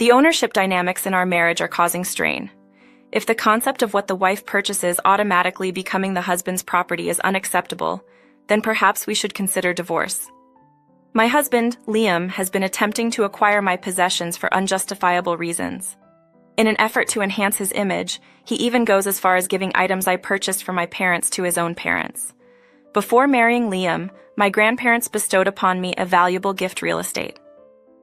The ownership dynamics in our marriage are causing strain. If the concept of what the wife purchases automatically becoming the husband's property is unacceptable, then perhaps we should consider divorce. My husband, Liam, has been attempting to acquire my possessions for unjustifiable reasons. In an effort to enhance his image, he even goes as far as giving items I purchased for my parents to his own parents. Before marrying Liam, my grandparents bestowed upon me a valuable gift: real estate.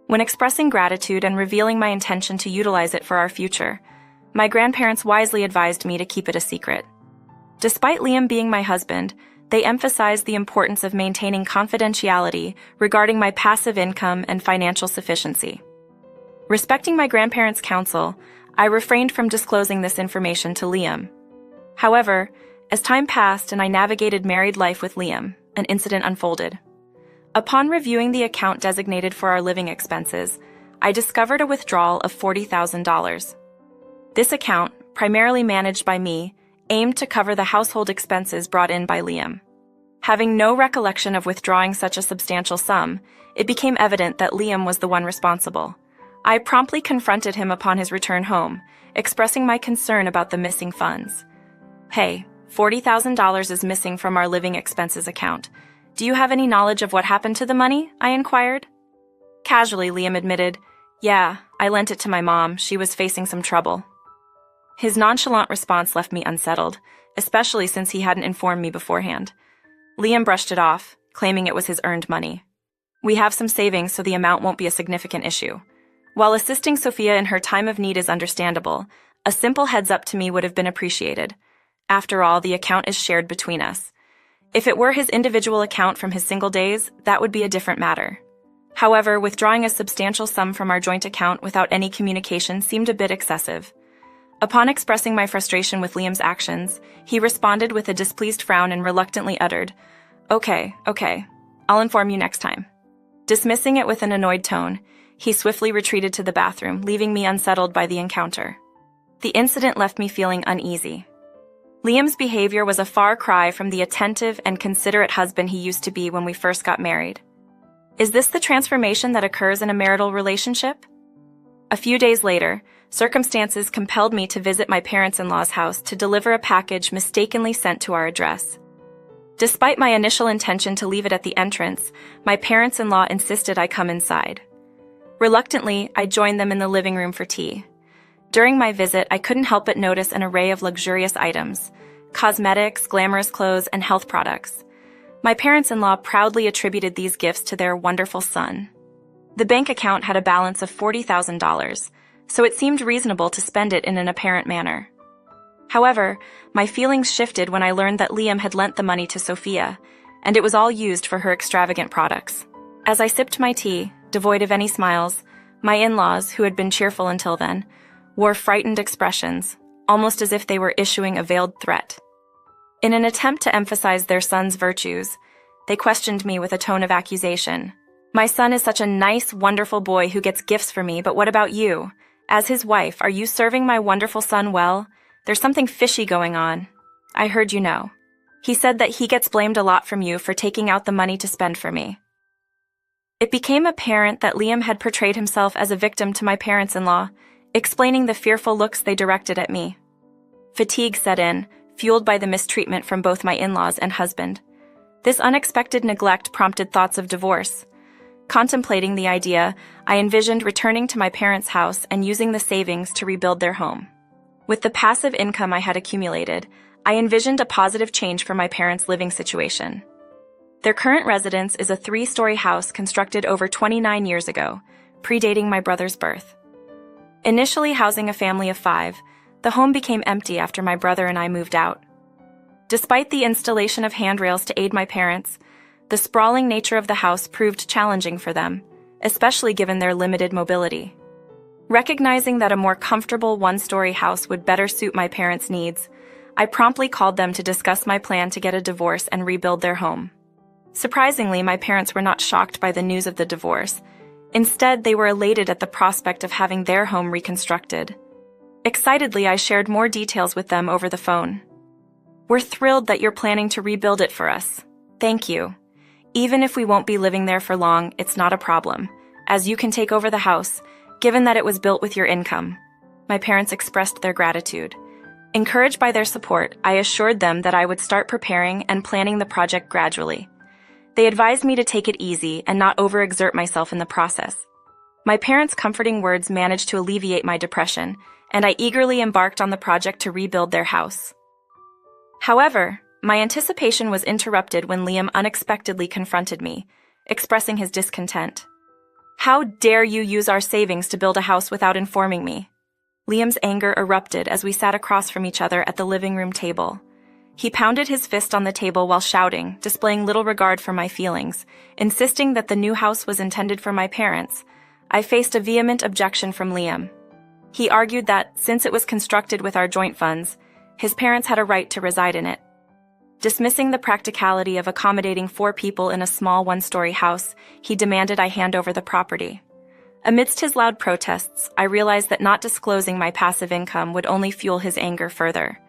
When expressing gratitude and revealing my intention to utilize it for our future, my grandparents wisely advised me to keep it a secret. Despite Liam being my husband, they emphasized the importance of maintaining confidentiality regarding my passive income and financial sufficiency. Respecting my grandparents' counsel, I refrained from disclosing this information to Liam. However, as time passed and I navigated married life with Liam, an incident unfolded. Upon reviewing the account designated for our living expenses, I discovered a withdrawal of $40,000. This account, primarily managed by me, aimed to cover the household expenses brought in by Liam. Having no recollection of withdrawing such a substantial sum, it became evident that Liam was the one responsible. I promptly confronted him upon his return home, expressing my concern about the missing funds. "Hey, $40,000 is missing from our living expenses account. Do you have any knowledge of what happened to the money?" I inquired. Casually, Liam admitted, "Yeah, I lent it to my mom. She was facing some trouble." His nonchalant response left me unsettled, especially since he hadn't informed me beforehand. Liam brushed it off, claiming it was his earned money. "We have some savings, so the amount won't be a significant issue." While assisting Sophia in her time of need is understandable, a simple heads-up to me would have been appreciated. After all, the account is shared between us. If it were his individual account from his single days, that would be a different matter. However, withdrawing a substantial sum from our joint account without any communication seemed a bit excessive. Upon expressing my frustration with Liam's actions, he responded with a displeased frown and reluctantly uttered, Okay, I'll inform you next time." Dismissing it with an annoyed tone, he swiftly retreated to the bathroom, leaving me unsettled by the encounter. The incident left me feeling uneasy. Liam's behavior was a far cry from the attentive and considerate husband he used to be when we first got married. Is this the transformation that occurs in a marital relationship? A few days later, circumstances compelled me to visit my parents-in-law's house to deliver a package mistakenly sent to our address. Despite my initial intention to leave it at the entrance, my parents-in-law insisted I come inside. Reluctantly, I joined them in the living room for tea. During my visit, I couldn't help but notice an array of luxurious items: cosmetics, glamorous clothes, and health products. My parents-in-law proudly attributed these gifts to their wonderful son. The bank account had a balance of $40,000, so it seemed reasonable to spend it in an apparent manner. However, my feelings shifted when I learned that Liam had lent the money to Sophia, and it was all used for her extravagant products. As I sipped my tea, devoid of any smiles, my in-laws, who had been cheerful until then, wore frightened expressions, almost as if they were issuing a veiled threat. In an attempt to emphasize their son's virtues, they questioned me with a tone of accusation. "My son is such a nice, wonderful boy who gets gifts for me, but what about you? As his wife, are you serving my wonderful son well? There's something fishy going on. I heard you know." He said that he gets blamed a lot from you for taking out the money to spend for me. It became apparent that Liam had portrayed himself as a victim to my parents-in-law, explaining the fearful looks they directed at me. Fatigue set in, fueled by the mistreatment from both my in-laws and husband. This unexpected neglect prompted thoughts of divorce. Contemplating the idea, I envisioned returning to my parents' house and using the savings to rebuild their home. With the passive income I had accumulated, I envisioned a positive change for my parents' living situation. Their current residence is a 3-story house constructed over 29 years ago, predating my brother's birth. Initially housing a family of 5, the home became empty after my brother and I moved out. Despite the installation of handrails to aid my parents, the sprawling nature of the house proved challenging for them, especially given their limited mobility. Recognizing that a more comfortable 1-story house would better suit my parents' needs, I promptly called them to discuss my plan to get a divorce and rebuild their home. Surprisingly, my parents were not shocked by the news of the divorce. Instead, they were elated at the prospect of having their home reconstructed. Excitedly, I shared more details with them over the phone. "We're thrilled that you're planning to rebuild it for us. Thank you. Even if we won't be living there for long, it's not a problem, as you can take over the house, given that it was built with your income. My parents expressed their gratitude. Encouraged by their support, I assured them that I would start preparing and planning the project gradually. They advised me to take it easy and not overexert myself in the process. My parents' comforting words managed to alleviate my depression, and I eagerly embarked on the project to rebuild their house. However, my anticipation was interrupted when Liam unexpectedly confronted me, expressing his discontent. "How dare you use our savings to build a house without informing me?" Liam's anger erupted as we sat across from each other at the living room table. He pounded his fist on the table while shouting, displaying little regard for my feelings, insisting that the new house was intended for my parents. I faced a vehement objection from Liam. He argued that, since it was constructed with our joint funds, his parents had a right to reside in it. Dismissing the practicality of accommodating 4 people in a small one-story house, he demanded I hand over the property. Amidst his loud protests, I realized that not disclosing my passive income would only fuel his anger further.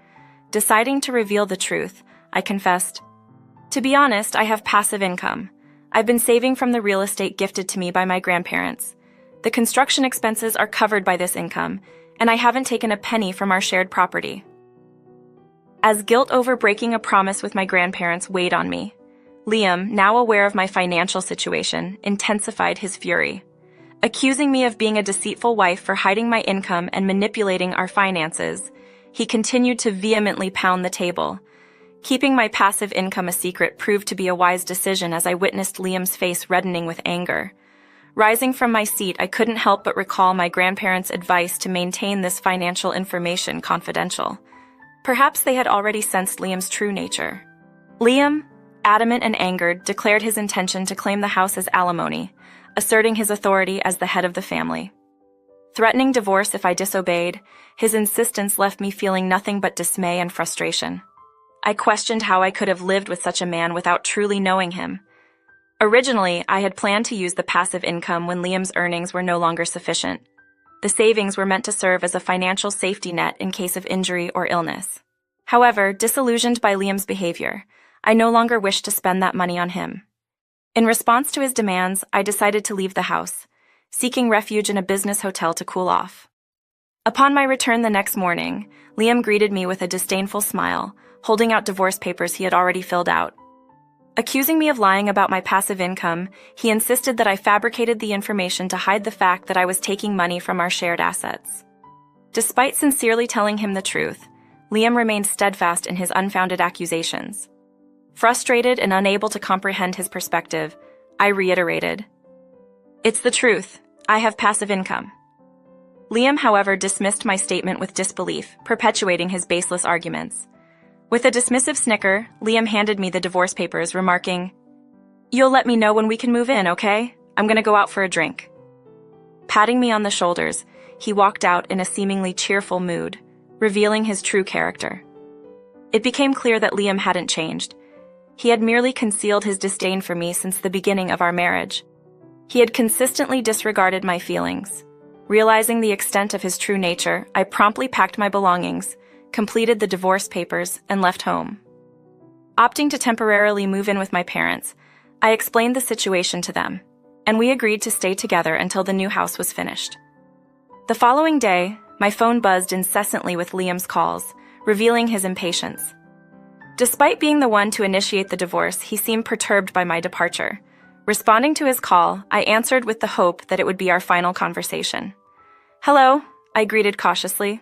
Deciding to reveal the truth, I confessed, "To be honest, I have passive income. I've been saving from the real estate gifted to me by my grandparents. The construction expenses are covered by this income, and I haven't taken a penny from our shared property." As guilt over breaking a promise with my grandparents weighed on me, Liam, now aware of my financial situation, intensified his fury. Accusing me of being a deceitful wife for hiding my income and manipulating our finances, he continued to vehemently pound the table. Keeping my passive income a secret proved to be a wise decision as I witnessed Liam's face reddening with anger. Rising from my seat, I couldn't help but recall my grandparents' advice to maintain this financial information confidential. Perhaps they had already sensed Liam's true nature. Liam, adamant and angered, declared his intention to claim the house as alimony, asserting his authority as the head of the family. Threatening divorce if I disobeyed, his insistence left me feeling nothing but dismay and frustration. I questioned how I could have lived with such a man without truly knowing him. Originally, I had planned to use the passive income when Liam's earnings were no longer sufficient. The savings were meant to serve as a financial safety net in case of injury or illness. However, disillusioned by Liam's behavior, I no longer wished to spend that money on him. In response to his demands, I decided to leave the house, seeking refuge in a business hotel to cool off. Upon my return the next morning, Liam greeted me with a disdainful smile, holding out divorce papers he had already filled out. Accusing me of lying about my passive income, he insisted that I fabricated the information to hide the fact that I was taking money from our shared assets. Despite sincerely telling him the truth, Liam remained steadfast in his unfounded accusations. Frustrated and unable to comprehend his perspective, I reiterated, "It's the truth. I have passive income." Liam, however, dismissed my statement with disbelief, perpetuating his baseless arguments. With a dismissive snicker, Liam handed me the divorce papers, remarking, "You'll let me know when we can move in, okay? I'm gonna go out for a drink." Patting me on the shoulders, he walked out in a seemingly cheerful mood, revealing his true character. It became clear that Liam hadn't changed. He had merely concealed his disdain for me since the beginning of our marriage. He had consistently disregarded my feelings. Realizing the extent of his true nature, I promptly packed my belongings, completed the divorce papers, and left home. Opting to temporarily move in with my parents, I explained the situation to them, and we agreed to stay together until the new house was finished. The following day, my phone buzzed incessantly with Liam's calls, revealing his impatience. Despite being the one to initiate the divorce, he seemed perturbed by my departure. Responding to his call, I answered with the hope that it would be our final conversation. "Hello," I greeted cautiously.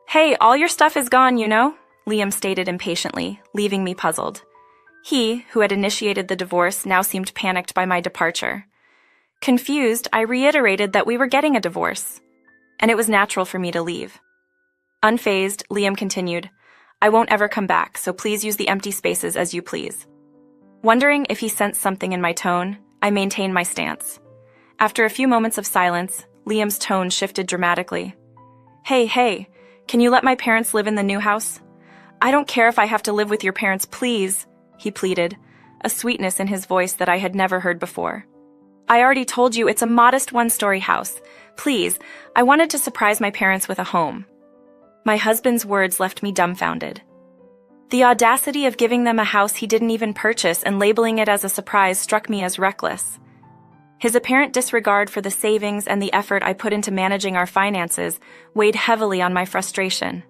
"Hey, all your stuff is gone, you know," Liam stated impatiently, leaving me puzzled. He, who had initiated the divorce, now seemed panicked by my departure. Confused, I reiterated that we were getting a divorce, and it was natural for me to leave. Unfazed, Liam continued, "I won't ever come back, so please use the empty spaces as you please." Wondering if he sensed something in my tone, I maintained my stance. After a few moments of silence, Liam's tone shifted dramatically. Hey, can you let my parents live in the new house? I don't care if I have to live with your parents, please," he pleaded, a sweetness in his voice that I had never heard before. "I already told you it's a modest one-story house. Please, I wanted to surprise my parents with a home." My husband's words left me dumbfounded. The audacity of giving them a house he didn't even purchase and labeling it as a surprise struck me as reckless. His apparent disregard for the savings and the effort I put into managing our finances weighed heavily on my frustration.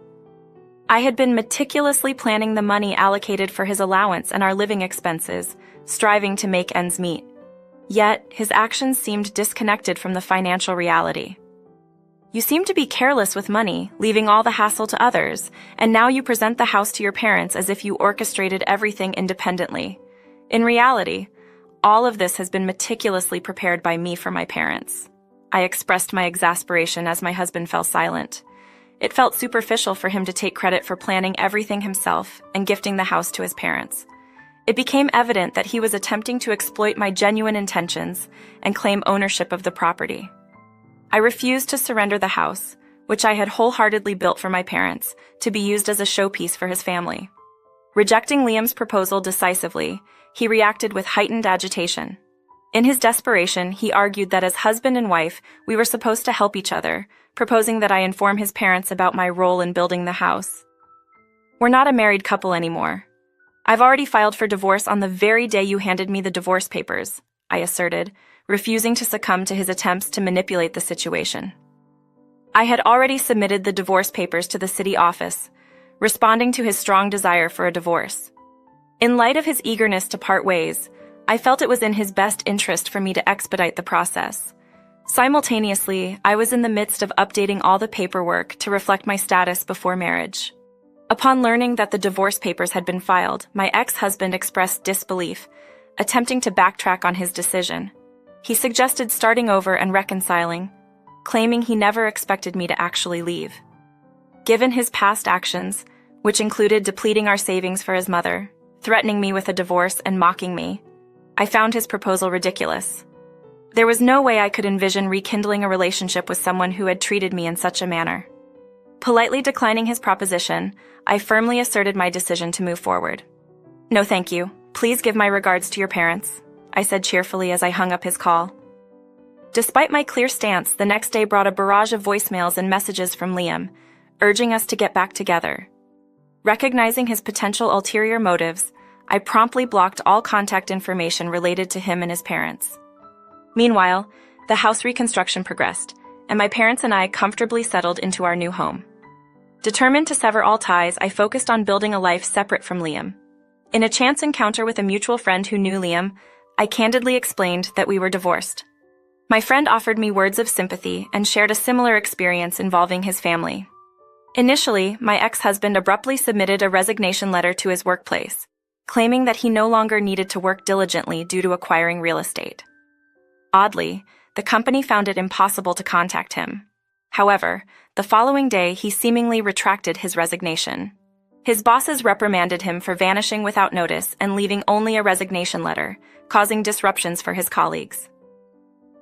I had been meticulously planning the money allocated for his allowance and our living expenses, striving to make ends meet. Yet, his actions seemed disconnected from the financial reality. "You seem to be careless with money, leaving all the hassle to others, and now you present the house to your parents as if you orchestrated everything independently. In reality, all of this has been meticulously prepared by me for my parents." I expressed my exasperation as my husband fell silent. It felt superficial for him to take credit for planning everything himself and gifting the house to his parents. It became evident that he was attempting to exploit my genuine intentions and claim ownership of the property. I refused to surrender the house, which I had wholeheartedly built for my parents, to be used as a showpiece for his family. Rejecting Liam's proposal decisively, he reacted with heightened agitation. In his desperation, he argued that as husband and wife, we were supposed to help each other, proposing that I inform his parents about my role in building the house. "We're not a married couple anymore. I've already filed for divorce on the very day you handed me the divorce papers," I asserted, refusing to succumb to his attempts to manipulate the situation. I had already submitted the divorce papers to the city office, responding to his strong desire for a divorce. In light of his eagerness to part ways, I felt it was in his best interest for me to expedite the process. Simultaneously, I was in the midst of updating all the paperwork to reflect my status before marriage. Upon learning that the divorce papers had been filed, my ex-husband expressed disbelief, attempting to backtrack on his decision. He suggested starting over and reconciling, claiming he never expected me to actually leave. Given his past actions, which included depleting our savings for his mother, threatening me with a divorce, and mocking me, I found his proposal ridiculous. There was no way I could envision rekindling a relationship with someone who had treated me in such a manner. Politely declining his proposition, I firmly asserted my decision to move forward. "No, thank you. Please give my regards to your parents," I said cheerfully as I hung up his call. Despite my clear stance, the next day brought a barrage of voicemails and messages from Liam, urging us to get back together. Recognizing his potential ulterior motives, I promptly blocked all contact information related to him and his parents. Meanwhile, the house reconstruction progressed, and my parents and I comfortably settled into our new home. Determined to sever all ties, I focused on building a life separate from Liam. In a chance encounter with a mutual friend who knew Liam, I candidly explained that we were divorced. My friend offered me words of sympathy and shared a similar experience involving his family. Initially, my ex-husband abruptly submitted a resignation letter to his workplace, claiming that he no longer needed to work diligently due to acquiring real estate. Oddly, the company found it impossible to contact him. However, the following day he seemingly retracted his resignation. His bosses reprimanded him for vanishing without notice and leaving only a resignation letter, causing disruptions for his colleagues.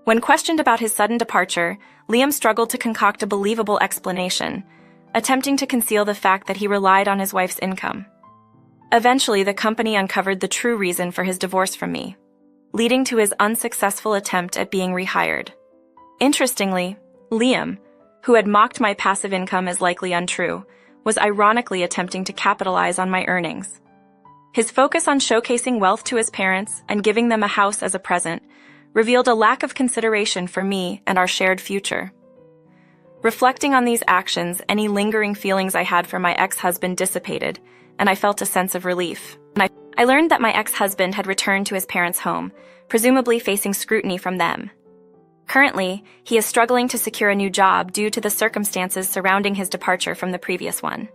When questioned about his sudden departure, Liam struggled to concoct a believable explanation, attempting to conceal the fact that he relied on his wife's income. Eventually, the company uncovered the true reason for his divorce from me, leading to his unsuccessful attempt at being rehired. Interestingly, Liam, who had mocked my passive income as likely untrue, was ironically attempting to capitalize on my earnings. His focus on showcasing wealth to his parents and giving them a house as a present revealed a lack of consideration for me and our shared future. Reflecting on these actions, any lingering feelings I had for my ex-husband dissipated, and I felt a sense of relief. I learned that my ex-husband had returned to his parents' home, presumably facing scrutiny from them. Currently, he is struggling to secure a new job due to the circumstances surrounding his departure from the previous one.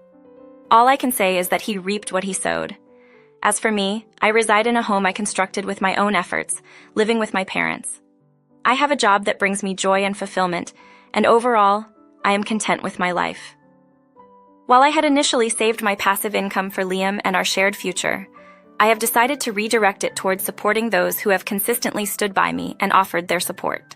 All I can say is that he reaped what he sowed. As for me, I reside in a home I constructed with my own efforts, living with my parents. I have a job that brings me joy and fulfillment, and overall, I am content with my life. While I had initially saved my passive income for Liam and our shared future, I have decided to redirect it towards supporting those who have consistently stood by me and offered their support.